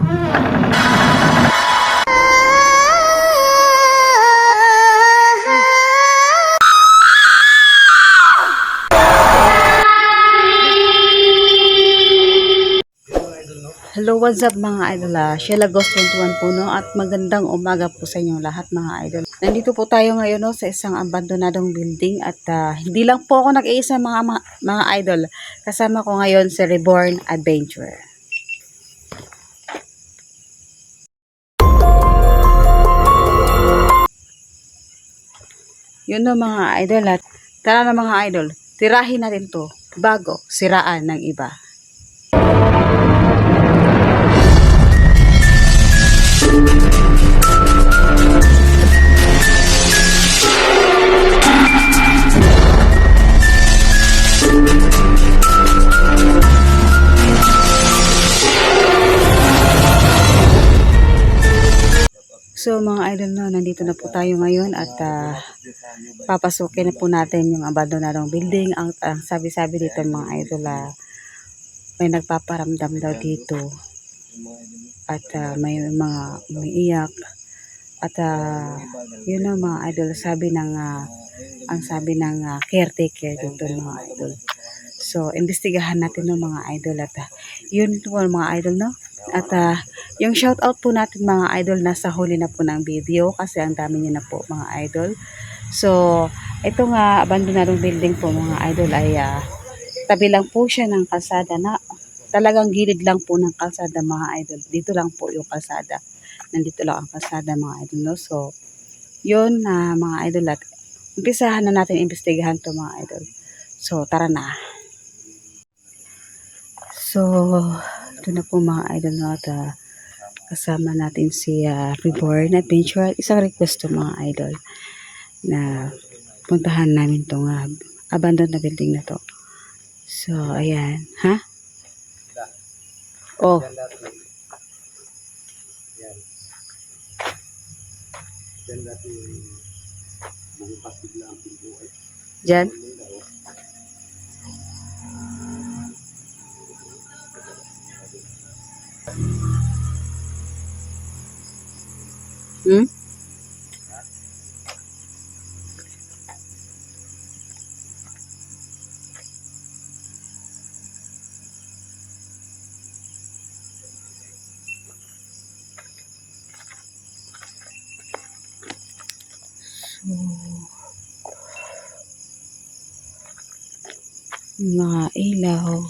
Hello, what's up mga idol? Sheila Ghost 21 po, no? At magandang umaga po sa inyong lahat mga idol. Nandito po tayo ngayon, no, sa isang abandonadong building at hindi lang po ako nag-iisa mga idol. Kasama ko ngayon si Reborn Adventure. Yun no mga idol, at tara na mga idol, tirahin natin to bago siraan ng iba. So mga idol, no, nandito na po tayo ngayon at papasukin na po natin yung abandonadong building. Ang sabi-sabi dito mga idol, may nagpaparamdam daw dito at may mga umiiyak at yun na mga idol, sabi ng ang sabi ng caretaker dito mga idol. So imbestigahan natin no mga idol at yun po mga idol, no. At yung shout out po natin mga idol nasa huli na po ng video kasi ang dami niyo na po mga idol. So ito nga abandonadong building po mga idol ay tabi lang po siya ng kalsada, na talagang gilid lang po ng kalsada mga idol. Dito lang po yung kalsada. Nandito lang ang kalsada mga idol, no. So yun mga idol, at umpisahan na natin imbestigahan to mga idol. So tara na. So ito na po mga idol, no, at kasama natin si Reborn Adventure. Isang request to mga idol na puntahan namin itong abandoned na building na to. So ayan, ha? Oh. Diyan? Hmm? Mga ilaw.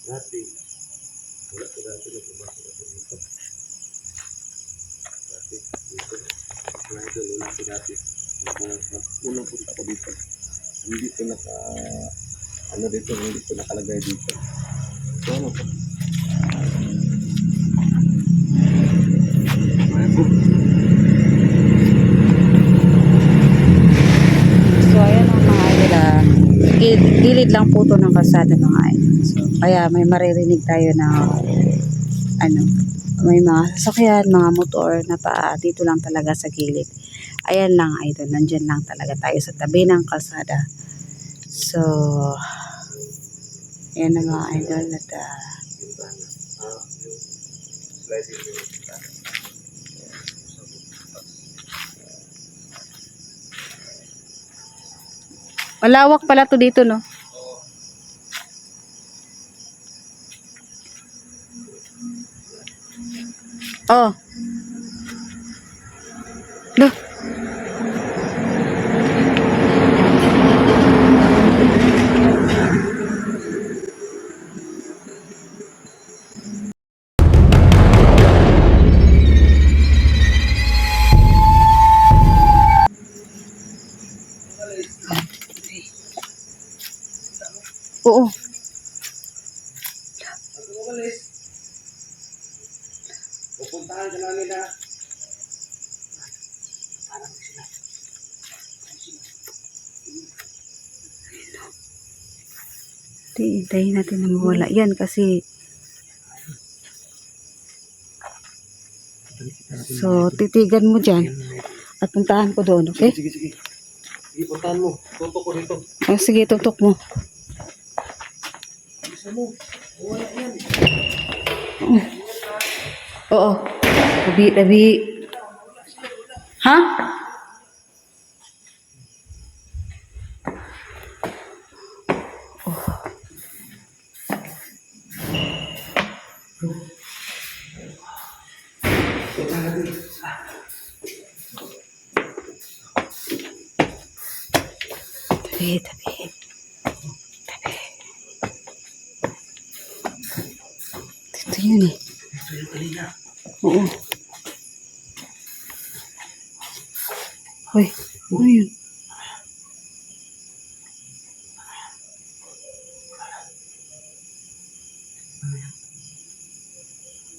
Dati, wala ko dati na pumasok ako dito. Dati, dito. Wala ko dati. Unang punta ko dito. Hindi ko hindi ko nakalagay dito. So, ano po? So ayan ang mga idol, gilid lang po ito ng kalsada mga idol. So kaya may maririnig tayo na may mga sasakyan, mga motor na dito lang talaga sa gilid. Ayan lang idol, nandyan lang talaga tayo sa tabi ng kalsada. So ayan na mga idol, at malawak pala to dito, no? Oh. Loh. Oo. Pupuntahan ka namin na. Hintayin natin na mawala yan kasi so titigan mo dyan at puntahan ko doon, okay? Sige, sige. Sige, puntahan mo. Tutok ko dito. Oh, sige, tutok mo. Isa mo. Wala yan. Oo. Tabi. Ha? Tabi. Ito yun eh. Ito yung kanina. Oo. Hoy, ano yun?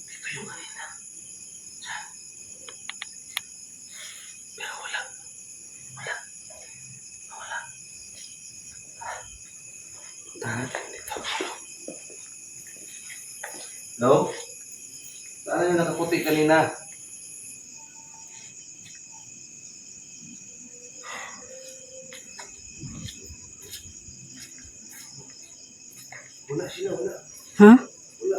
Ito yung kanina. Pero wala. Puntahan natin dito. Hello? Saan yung nakaputi kanina? Wala sila, wala. Ha? Wala.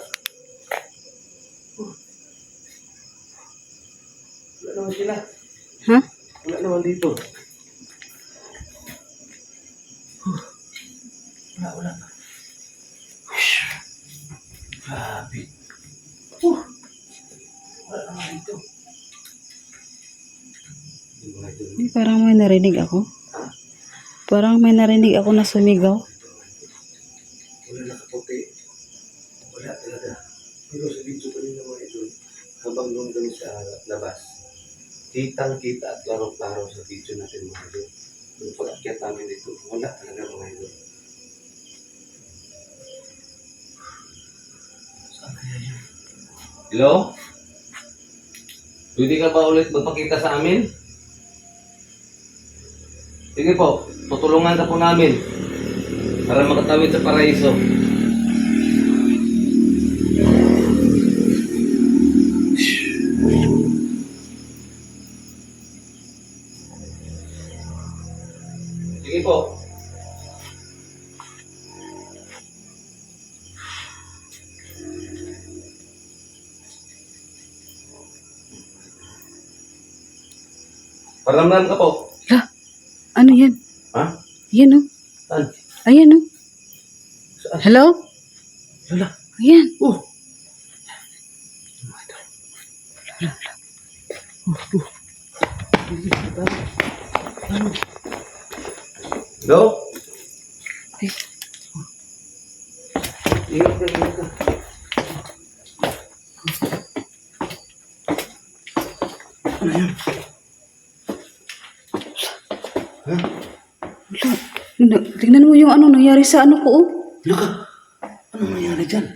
Wala naman sila. Ha? Wala naman dito. Wala. Grabe. Wala naman dito. Parang may narinig ako. Parang may narinig ako na sumigaw. Wala nakaputi. Wala talaga. Pero sa video kanina mga idol, habang doon kami sa labas, kitang-kita at laro-laro sa video natin mga idol. Yung pag-akyat namin dito, wala talaga mga idol. Saan kaya yun? Hello? Pwede ka ba ulit magpakita sa amin? Sige po, tutulungan ka po namin para makatawid sa paraiso. Sige po. Paramdam ka po. La, ano yan? Ha? Yan oh. Saan? Ayan oh. Saan? Hello? Wala. Ayan. Oh! Hello? Ay, Ingat ka. Ano yun? Ha? tingnan mo yung ano nangyari sa ano ko oh. Laka! Ano nangyari dyan?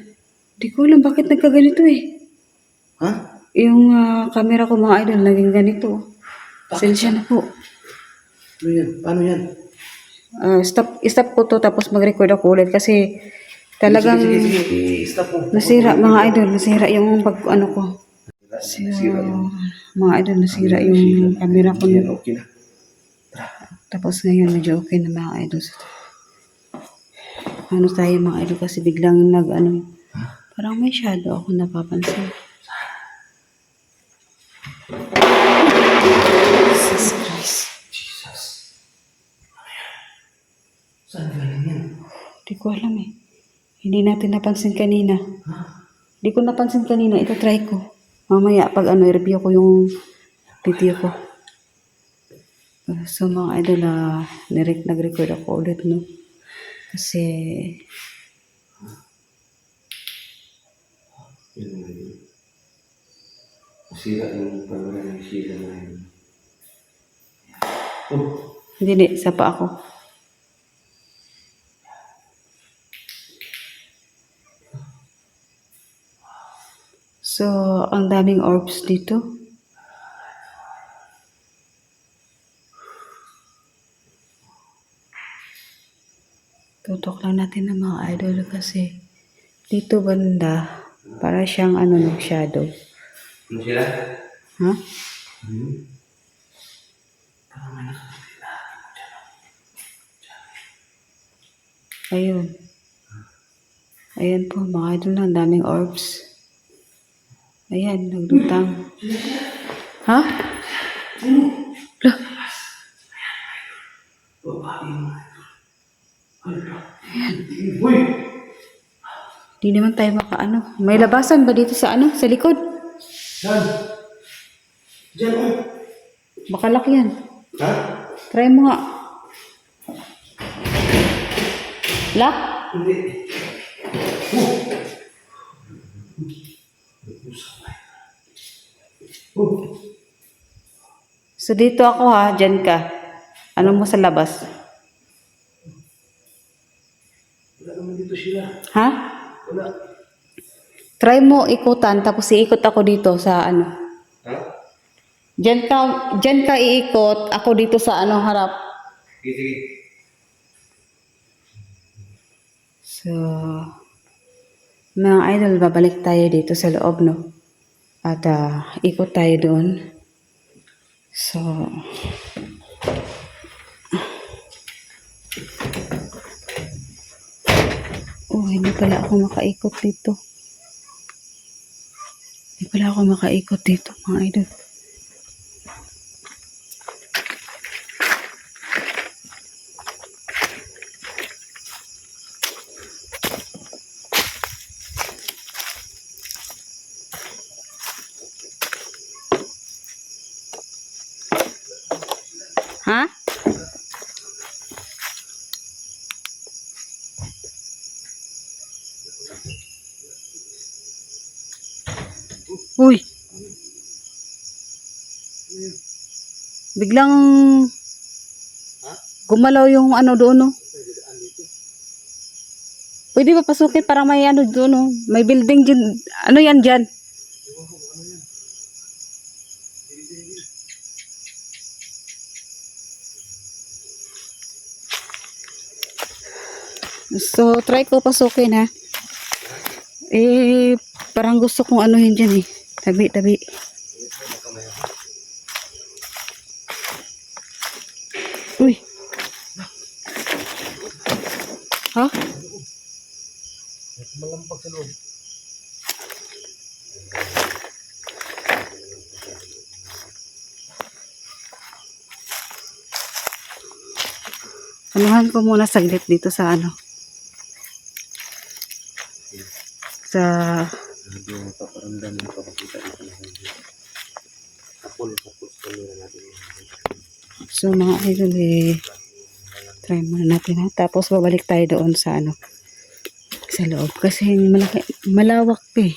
Di ko alam bakit nagkaganito eh. Ha? Yung camera ko mga idol naging ganito. Pasensya na po. Ano yan? Paano yan? Stop ko to tapos mag-record ako ulit kasi talagang Sige. I-stop mo. nasira mga idol, nasira yung pag ano ko. Nasira yun. Mga idol, nasira yung camera ko. Yan, okay na. Tapos ngayon medyo okay na mga idol. Ano tayo mga idol kasi biglang parang may shadow ako napapansin. Jesus Christ. Jesus. Saan galing yan? Di ko alam eh. Hindi natin napansin kanina. Ha? Di ko napansin kanina. Ito try ko. Mamaya pag review ko yung video ko. So mga idol, nag-record ako ulit, no? Kasi, Yun nga yun. Nasira yung camera ng Sheila na yun. Oh! hindi, isa pa ako. So, ang daming orbs dito. Tutok lang natin ng mga idol kasi dito banda, para siyang shadow. Ano sila? Ha? Hmm? Parang may nakakita. Ayun. Ayan po mga idol na, ang daming orbs. Ayan, nagdutang. Ha? Lah, Babae mo. Ano? Uy! di naman tayo makaano. May labasan ba dito sa ano? Sa likod? Saan? Diyan, uy! Baka lock yan. Ha? Try mo nga. Lock? Hindi. So dito ako ha, dyan ka. Ano mo sa labas? Wala naman dito sila. Ha? Wala. Try mo ikutan, tapos iikot ako dito sa ano. Ha? Dyan ka iikot, ako dito sa ano harap. Sige, sige. So, mga idol, babalik tayo dito sa loob, no? At ikot tayo doon. So, oh, hindi pala ako makaikot dito. Hindi pala ako makaikot dito, mga idol. Ha? Uy. Biglang gumalaw yung ano doon, no? Pwede ba pasukin para may ano doon, no? May building dyan. Ano yan dyan? So, try ko pasukin, ha? Eh, parang gusto kong anuhin dyan, eh. Tabi. Uy. Ha? Malampak sa loob. Anuhan ko muna saglit dito sa ano. Sa Hindi mo paparamdam yung papakita dito na hindi. Kapul sa lura natin. so mga idol, eh, try muna natin, ha. Tapos babalik tayo doon sa ano, sa loob. Kasi malawak eh.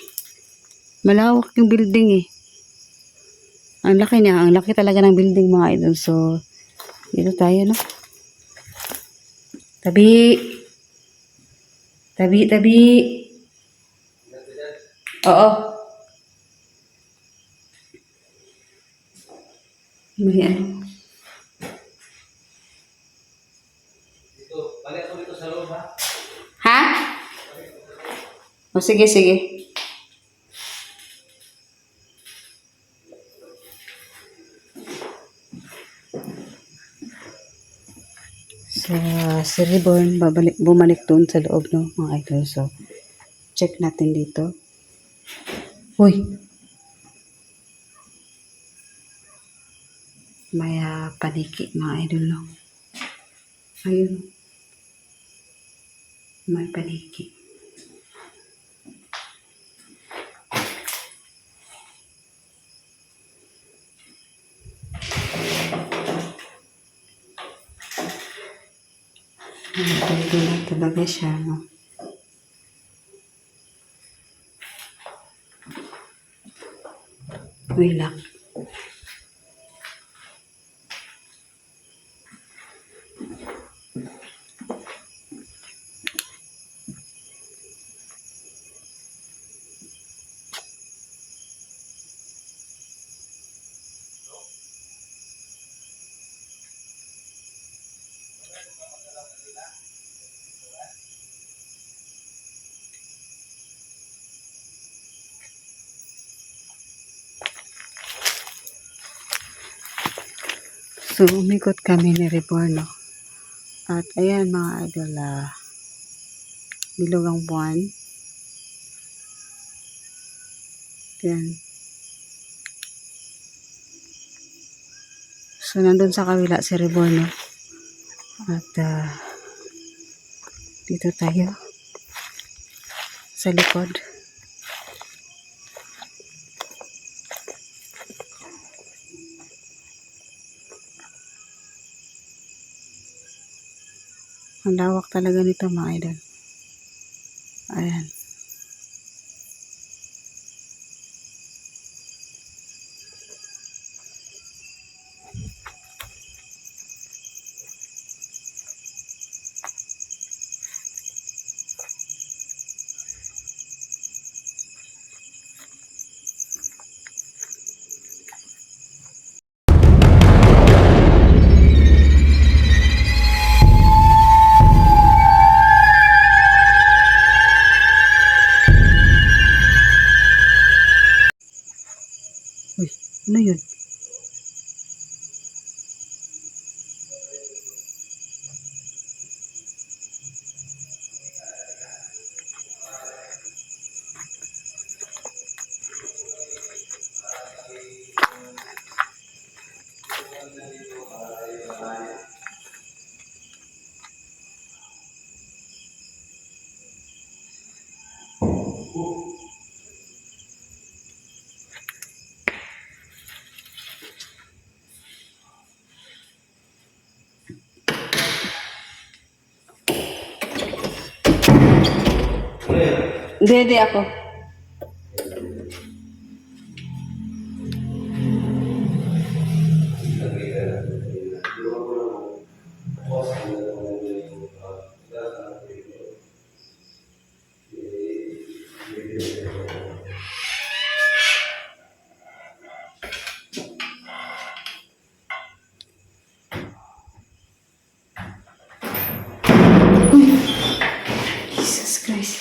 Malawak yung building eh. Ang laki niya. Ang laki talaga ng building, mga idol. So, dito tayo, no? Tabi. Oo. May ano. Dito, balik ako dito sa loob, ha? Ha? O, sige. Si Reborn, bumalik doon sa loob, no, mga idol. So, check natin dito. Uy! May paniki, mga idol, no. Ayun. May paniki. Pwede na talaga siya, no. Uy lang. So, umikot kami ni Reborn, no. At ayan, mga idol, Bilog ang buwan. Yan. So, nandun sa kabila si Reborn, no? At, dito tayo. Sa likod. Ang lawak talaga nito, mga idol. Ayan. Uy, ano yun? Dede ako. Jesus Christ.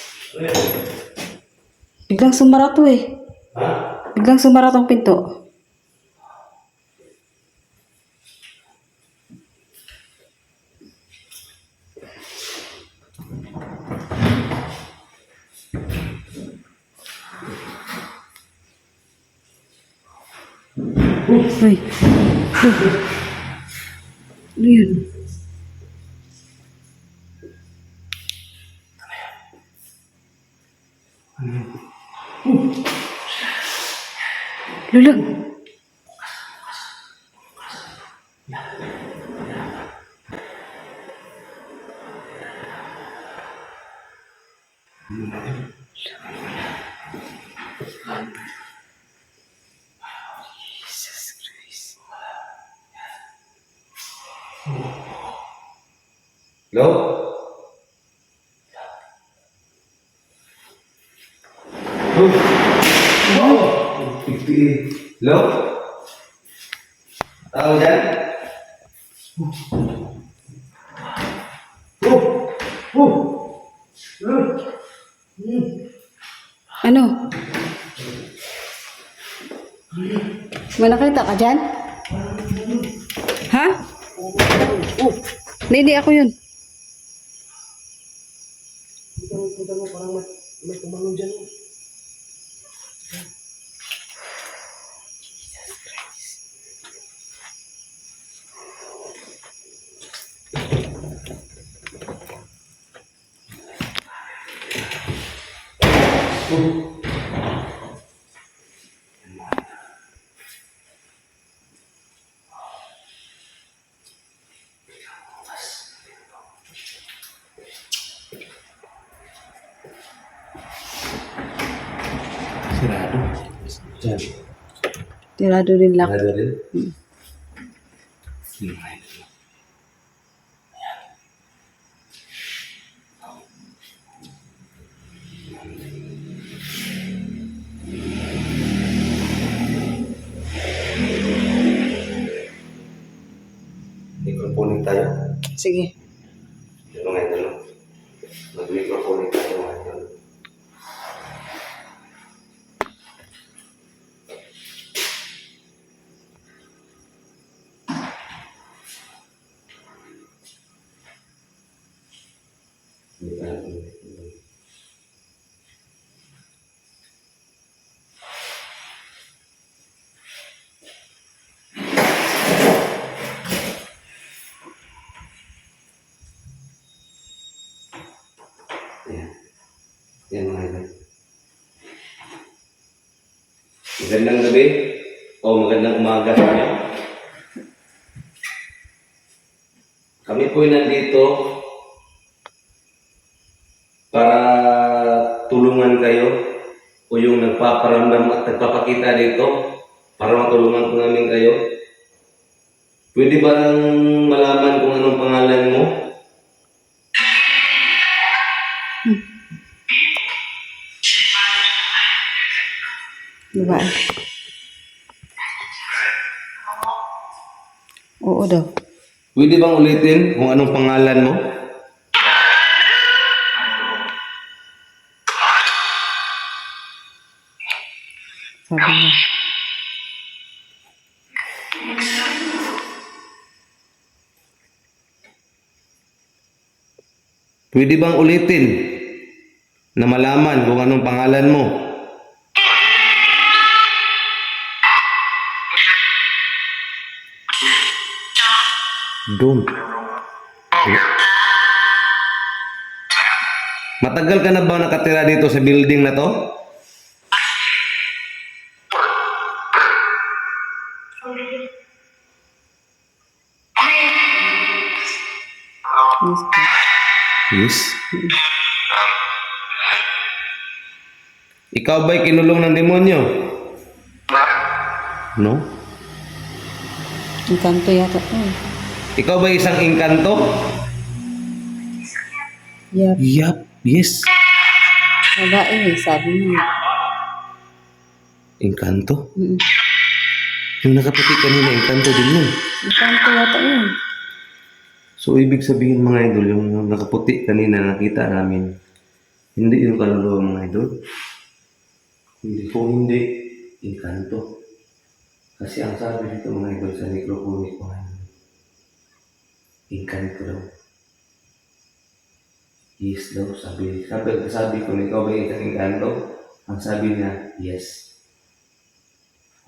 Biglang sumara to eh. Biglang sumara tong pinto. Uy. Ano yun? Lula. Jesus Christ. Hello? Hello? Tao dyan? Ano? May nakita ka dyan? Ha? Hindi ako yun. Punta mo, parang may tumalong dyan. Sirado. Dyan. Tirado din lock. Sirado rin? Microphoning tayo. Sige. Ano nga ito, no? Mag-microphoning tayo nga ito. Hindi ka natin. Yan. Yan mga idol. Magandang gabi o magandang umaga sa inyo. Kami po nandito para tulungan kayo o yung nagpaparamdam at nagpapakita dito para matulungan po namin kayo. Pwede ba lang malaman kung anong pangalan mo? Diba? Oo daw. Pwede bang ulitin kung anong pangalan mo? Sabi niya. Pwede bang ulitin na malaman kung anong pangalan mo? Don't. Matagal ka na ba nakatira dito sa building na to? Yes, po. Yes. Ikaw ba'y kinulong ng demonyo? No? Ang kanto yata. Ikaw ba'y isang engkanto? Yep. Yup. Yes. Babae, sabi niya. Engkanto? Mm. Yung nakaputi kanina, engkanto din yun. Ang kanto yata yun. So, ibig sabihin mga idol, yung nakaputi kanina nakita namin, hindi yung kaluluwa mga idol. Hindi po hindi, engkanto. Kasi ang sabi dito mga idol sa necrophonic mga idol, engkanto daw. Yes daw, sabi ko, ikaw ba isang engkanto? Ang sabi niya, yes.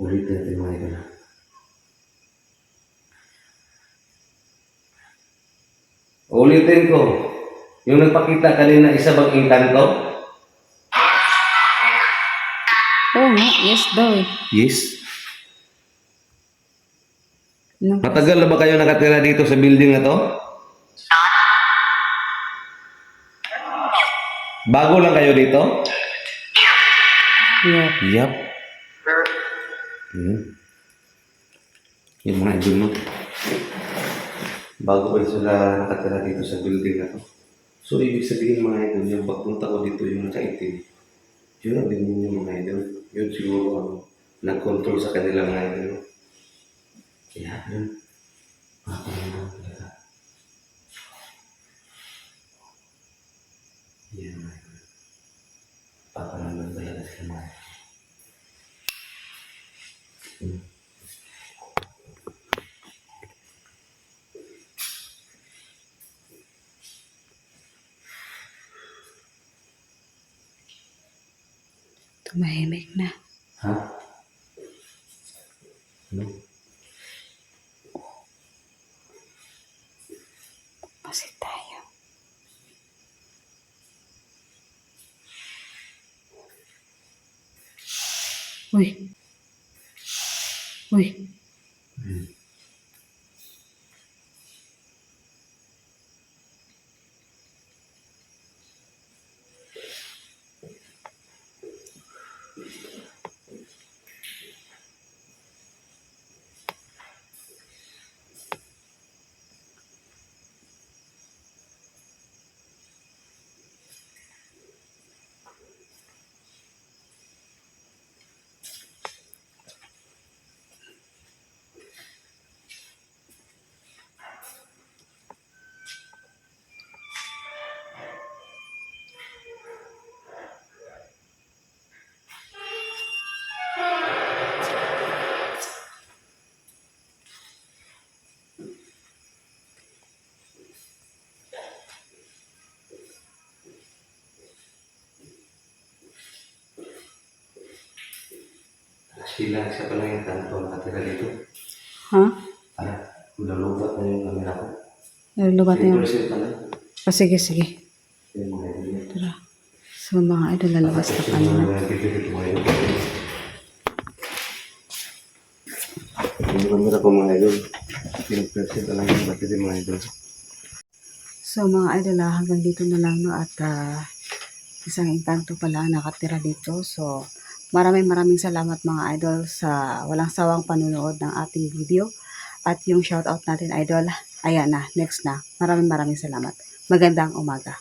Ulit natin mga idol. Ulitin ko, yung nagpakita kanina isa bang engkanto? Oo nga, yes daw eh. Yes. Nung, Matagal na ba kayo nakatira dito sa building na to? Bago lang kayo dito? yep. Yup. Yung mga idol mo. Bago pa sila nakatira dito sa building na to. So, ibig sabihin mga idol, yung pagpunta ko dito yung nakaitim, yun ang din yung mga idol. Yun siguro ang nag-control sa kanila mga idol. Kaya yun. Makaparamdam talaga. Yan mga idol. Paparamdam talaga sila mga idol. Tumahimik na. Ha? Ano? Masit tayo. Uy. Uy. Sila, siya pa lang yung kanto nakatira dito. Ha? Ah, lulubat na yung camera ko. Nalulubat na yun. 3% pa lang. Sige, sige. Yung mga idol. Tara. So mga idol, lalabas na kami na. Hindi kami na po mga idol. Pinag-present lang yung battery mga idol. So mga idol, hanggang dito na lang no at isang engkanto pala ang nakatira dito. So maraming salamat mga idol sa walang sawang panunood ng ating video. At yung shoutout natin idol, ayan na, next na. Maraming salamat. Magandang umaga.